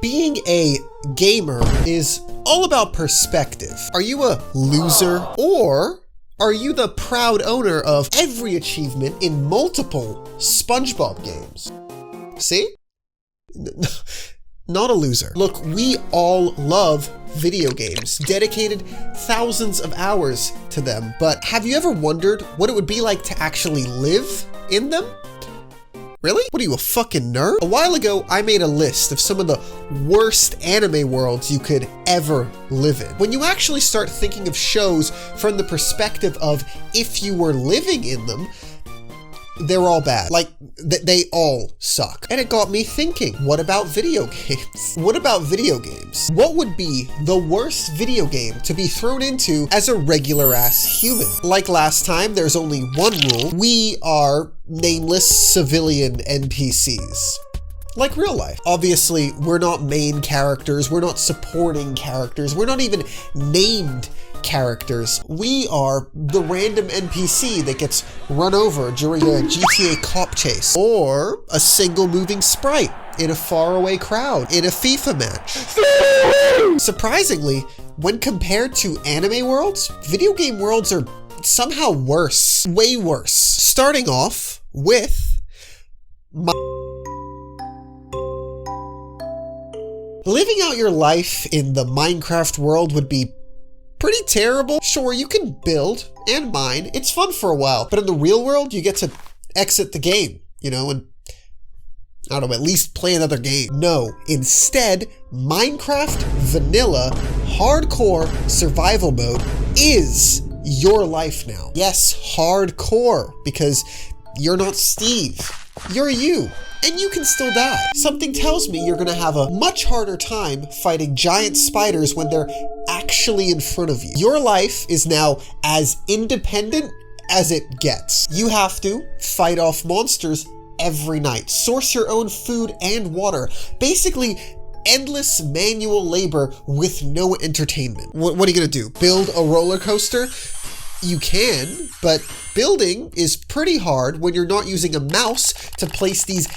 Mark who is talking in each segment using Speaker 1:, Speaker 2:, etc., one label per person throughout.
Speaker 1: Being a gamer is all about perspective. Are you a loser, or are you the proud owner of every achievement in multiple SpongeBob games? See? Not a loser. Look, we all love video games, dedicated thousands of hours to them, but have you ever wondered what it would be like to actually live in them? Really? What are you, a fucking nerd? A while ago, I made a list of some of the worst anime worlds you could ever live in. When you actually start thinking of shows from the perspective of if you were living in them, they're all bad. Like, they all suck. And it got me thinking, what about video games? What about video games? What would be the worst video game to be thrown into as a regular-ass human? Like last time, there's only one rule. We are nameless civilian NPCs. Like real life. Obviously, we're not main characters, we're not supporting characters, we're not even named characters. We are the random NPC that gets run over during a GTA cop chase, or a single moving sprite in a faraway crowd in a FIFA match. Surprisingly, when compared to anime worlds, video game worlds are somehow worse, way worse. Starting off with living out your life in the Minecraft world would be pretty terrible. Sure, you can build and mine. It's fun for a while. But in the real world, you get to exit the game, you know, and I don't know, at least play another game. No, instead, Minecraft Vanilla Hardcore Survival Mode is your life now. Yes, hardcore, because you're not Steve. You're you. And you can still die. Something tells me you're gonna have a much harder time fighting giant spiders when they're actually in front of you. Your life is now as independent as it gets. You have to fight off monsters every night, source your own food and water. Basically, endless manual labor with no entertainment. What are you gonna do? Build a roller coaster? You can, but building is pretty hard when you're not using a mouse to place these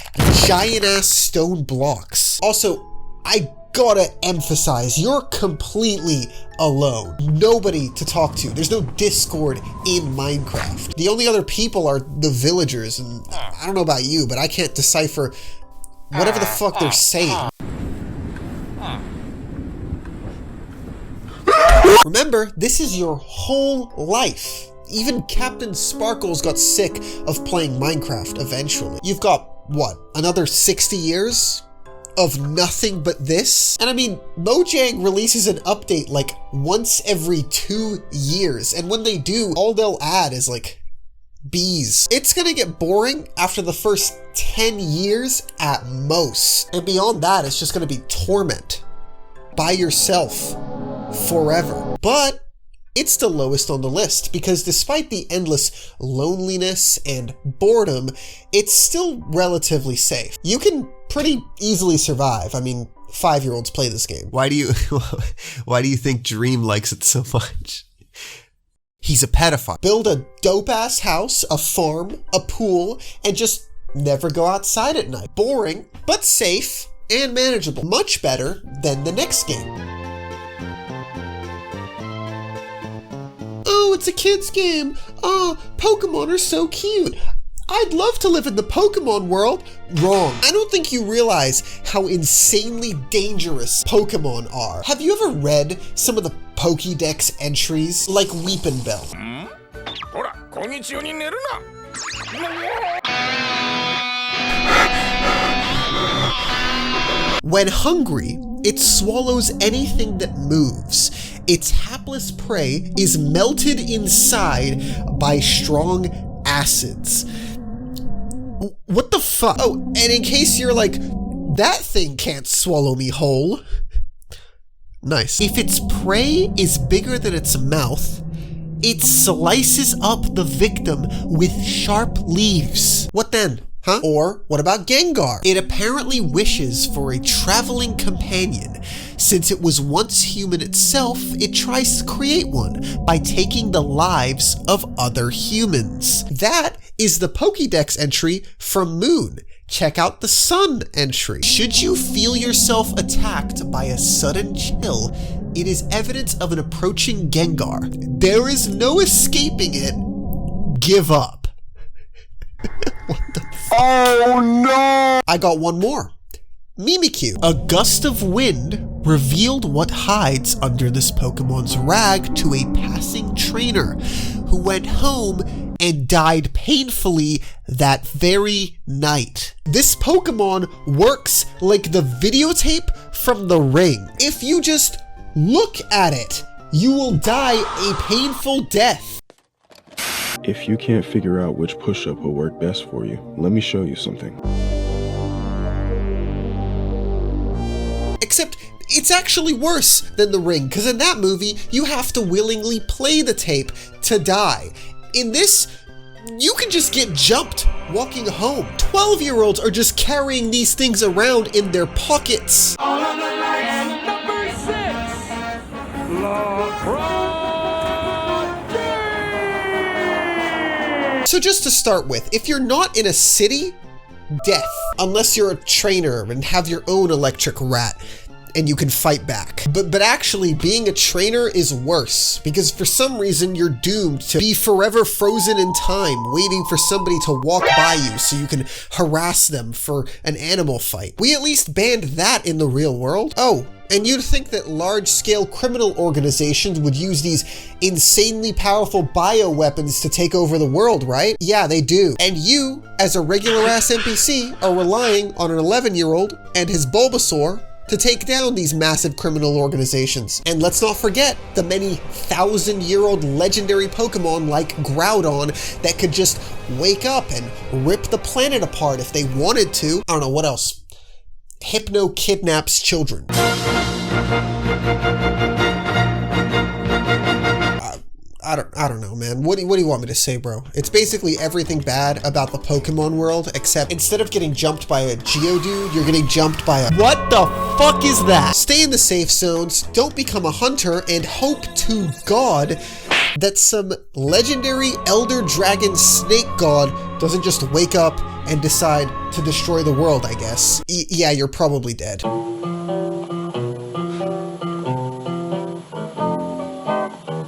Speaker 1: giant-ass stone blocks. Also, I gotta emphasize, you're completely alone. Nobody to talk to. There's no Discord in Minecraft. The only other people are the villagers, and I don't know about you, but I can't decipher whatever the fuck they're saying. Remember, this is your whole life. Even Captain Sparkles got sick of playing Minecraft eventually. You've got, what, another 60 years of nothing but this? And I mean, Mojang releases an update like once every 2 years, and when they do, all they'll add is like bees. It's gonna get boring after the first 10 years at most. And beyond that, it's just gonna be torment by yourself forever. But it's the lowest on the list because despite the endless loneliness and boredom, it's still relatively safe. You can pretty easily survive. I mean, 5-year-olds play this game.
Speaker 2: Why do you think Dream likes it so much?
Speaker 1: He's a pedophile. Build a dope-ass house, a farm, a pool, and just never go outside at night. Boring, but safe and manageable. Much better than the next game. Oh, it's a kid's game. Oh, Pokemon are so cute. I'd love to live in the Pokemon world. Wrong. I don't think you realize how insanely dangerous Pokemon are. Have you ever read some of the Pokédex entries? Like Weepin' Bell. When hungry, it swallows anything that moves. Its hapless prey is melted inside by strong acids. What the fuck? Oh, and in case you're like, that thing can't swallow me whole. Nice. If its prey is bigger than its mouth, it slices up the victim with sharp leaves. What then? Huh? Or what about Gengar? It apparently wishes for a traveling companion. Since it was once human itself, it tries to create one by taking the lives of other humans. That is the Pokédex entry from Moon. check out the sun entry. Should you feel yourself attacked by a sudden chill, it is evidence of an approaching Gengar. There is no escaping it. Give up. What the fuck? Oh no! I got one more. Mimikyu. A gust of wind revealed what hides under this Pokemon's rag to a passing trainer who went home and died painfully that very night. This Pokemon works like the videotape from The Ring. If you just look at it, you will die a painful death.
Speaker 3: If you can't figure out which push-up will work best for you, let me show you something.
Speaker 1: Except it's actually worse than The Ring, because in that movie, you have to willingly play the tape to die. In this, you can just get jumped walking home. 12-year-olds are just carrying these things around in their pockets.
Speaker 4: And number 6,
Speaker 1: So just to start with, if you're not in a city, death. Unless you're a trainer and have your own electric rat and you can fight back. But actually being a trainer is worse because for some reason you're doomed to be forever frozen in time waiting for somebody to walk by you so you can harass them for an animal fight. We at least banned that in the real world. Oh, and you'd think that large-scale criminal organizations would use these insanely powerful bioweapons to take over the world, right? Yeah, they do. And you, as a regular-ass NPC, are relying on an 11-year-old and his Bulbasaur to take down these massive criminal organizations. And let's not forget the many 1,000-year-old legendary Pokemon like Groudon that could just wake up and rip the planet apart if they wanted to. I don't know, what else? Hypno kidnaps children. I don't know, man. What do you want me to say, bro? It's basically everything bad about the Pokemon world, except instead of getting jumped by a Geodude, you're getting jumped by a... What the fuck is that? Stay in the safe zones, don't become a hunter, and hope to God that some legendary Elder Dragon Snake God doesn't just wake up and decide to destroy the world, I guess. Yeah, you're probably dead.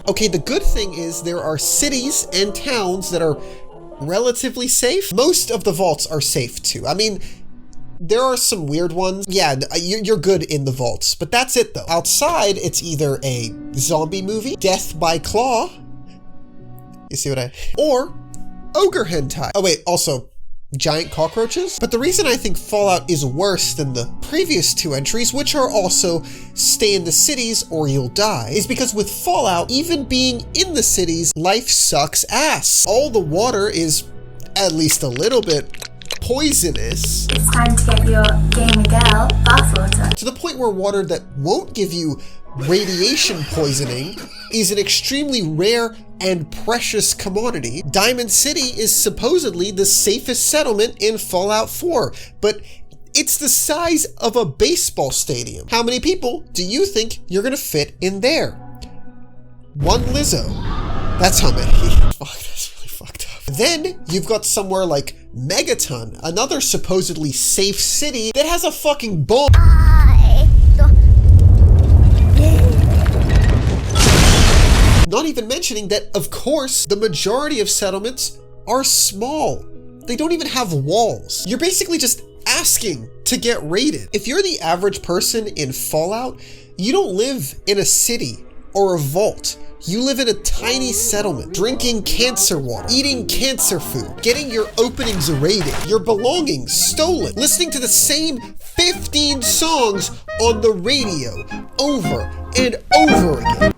Speaker 1: Okay, the good thing is there are cities and towns that are relatively safe. Most of the vaults are safe too. I mean, there are some weird ones. Yeah, you're good in the vaults, but that's it though. Outside, it's either a zombie movie, Death by Claw, you see what or ogre hentai. Oh wait, also, giant cockroaches. But the reason I think Fallout is worse than the previous two entries, which are also stay in the cities or you'll die, is because with Fallout, even being in the cities, life sucks ass. All the water is at least a little bit poisonous.
Speaker 5: It's time to get your gamer girl bathwater.
Speaker 1: To the point where water that won't give you radiation poisoning is an extremely rare and precious commodity. Diamond City is supposedly the safest settlement in Fallout 4, but it's the size of a baseball stadium. How many people do you think you're gonna fit in there? One Lizzo. That's how many. Fuck, that's really fucked up. Then you've got somewhere like Megaton, another supposedly safe city that has a fucking bomb. Not even mentioning that, of course, the majority of settlements are small. They don't even have walls. You're basically just asking to get raided. If you're the average person in Fallout, you don't live in a city or a vault. You live in a tiny settlement, drinking cancer water, eating cancer food, getting your openings raided, your belongings stolen, listening to the same 15 songs on the radio over and over again.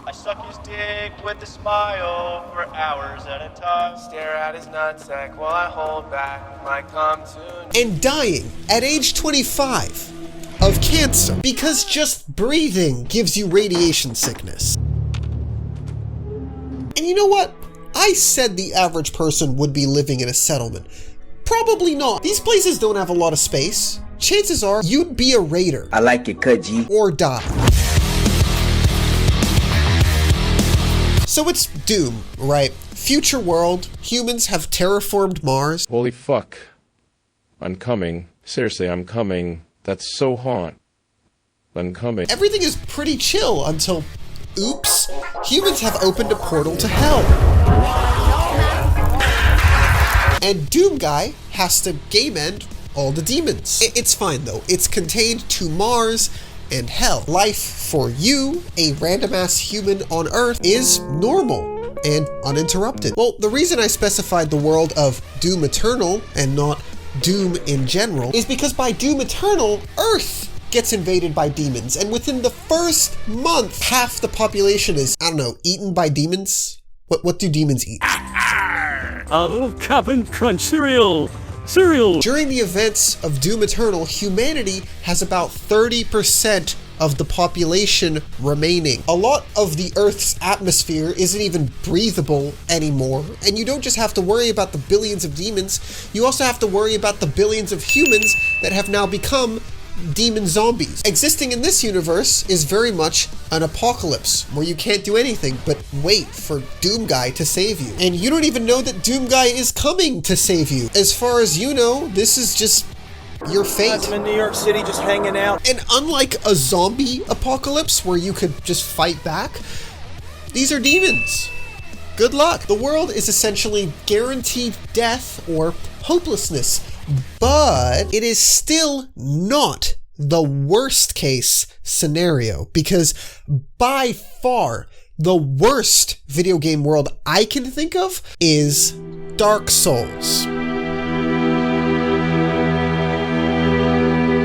Speaker 6: I suck his dick with a smile for hours at a time. Stare at his nutsack while I hold back my cum tune.
Speaker 1: And dying at age 25 of cancer because just breathing gives you radiation sickness. And you know what? I said the average person would be living in a settlement. Probably not. These places don't have a lot of space. Chances are you'd be a raider.
Speaker 7: I like it, Kudgy.
Speaker 1: Or die. So it's Doom, right? future world, humans have terraformed Mars.
Speaker 7: Holy fuck. I'm coming. Seriously, I'm coming. That's so hot. I'm coming.
Speaker 1: Everything is pretty chill until, oops, humans have opened a portal to hell. And Doom Guy has to game end all the demons. It's fine though. It's contained to Mars and hell. Life for you, a random-ass human on Earth, is normal and uninterrupted. Well, the reason I specified the world of Doom Eternal and not Doom in general is because by Doom Eternal, Earth gets invaded by demons, and within the first month, half the population is, I don't know, eaten by demons? What do demons eat?
Speaker 8: Cap'n Crunch cereal! Cereal!
Speaker 1: During the events of Doom Eternal, humanity has about 30% of the population remaining. A lot of the Earth's atmosphere isn't even breathable anymore, and you don't just have to worry about the billions of demons, you also have to worry about the billions of humans that have now become demon zombies. Existing in this universe is very much an apocalypse where you can't do anything but wait for Doom Guy to save you. And you don't even know that Doom Guy is coming to save you. As far as you know, this is just your fate.
Speaker 6: I'm in New York City just hanging out.
Speaker 1: And unlike a zombie apocalypse where you could just fight back, these are demons. Good luck. The world is essentially guaranteed death or hopelessness, but it is still not the worst case scenario, because by far the worst video game world I can think of is Dark Souls.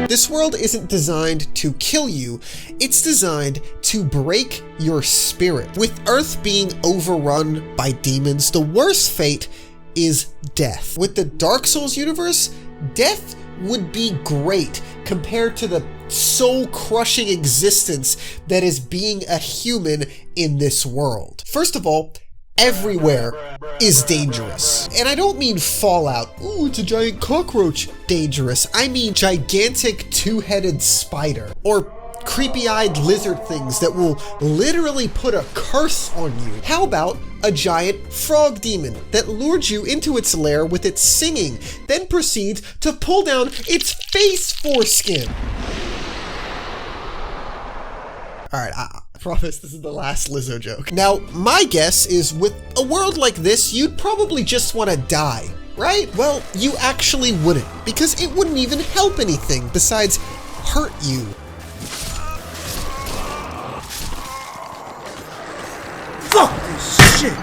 Speaker 1: This world isn't designed to kill you, it's designed to break your spirit. With Earth being overrun by demons, the worst fate is death. With the Dark Souls universe, death would be great compared to the soul-crushing existence that is being a human in this world. First of all, everywhere is dangerous. And I don't mean Fallout, ooh, it's a giant cockroach dangerous. I mean gigantic two-headed spider, or creepy-eyed lizard things that will literally put a curse on you. How about a giant frog demon that lures you into its lair with its singing, then proceeds to pull down its face foreskin? Alright, I promise this is the last Lizzo joke. Now, my guess is with a world like this, you'd probably just want to die, right? Well, you actually wouldn't, because it wouldn't even help anything besides hurt you.
Speaker 6: Fuck this shit!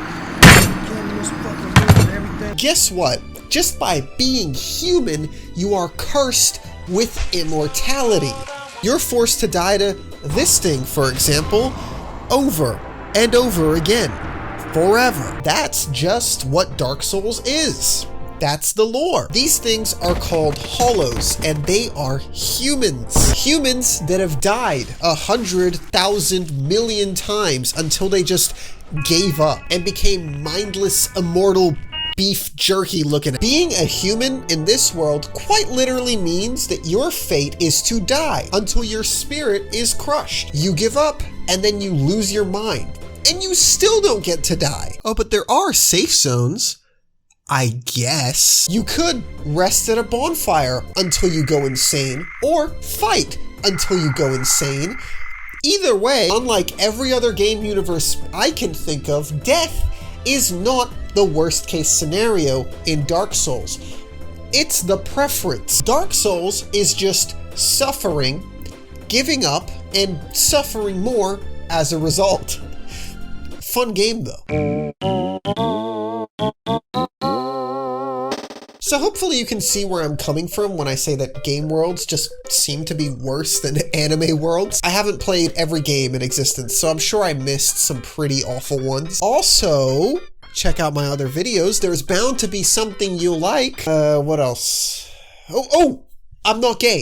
Speaker 1: Guess what? Just by being human, you are cursed with immortality. You're forced to die to this thing, for example, over and over again, forever. That's just what Dark Souls is. That's the lore. These things are called hollows, and they are humans. Humans that have died 100,000 million times until they just gave up and became mindless, immortal beef jerky looking. Being a human in this world quite literally means that your fate is to die until your spirit is crushed. You give up and then you lose your mind, and you still don't get to die. Oh, but there are safe zones. I guess. You could rest at a bonfire until you go insane, or fight until you go insane. Either way, unlike every other game universe I can think of, death is not the worst case scenario in Dark Souls. It's the preference. Dark Souls is just suffering, giving up, and suffering more as a result. Fun game though. So hopefully you can see where I'm coming from when I say that game worlds just seem to be worse than anime worlds. I haven't played every game in existence, so I'm sure I missed some pretty awful ones. Also, check out my other videos. There's bound to be something you'll like. What else? Oh, I'm not gay.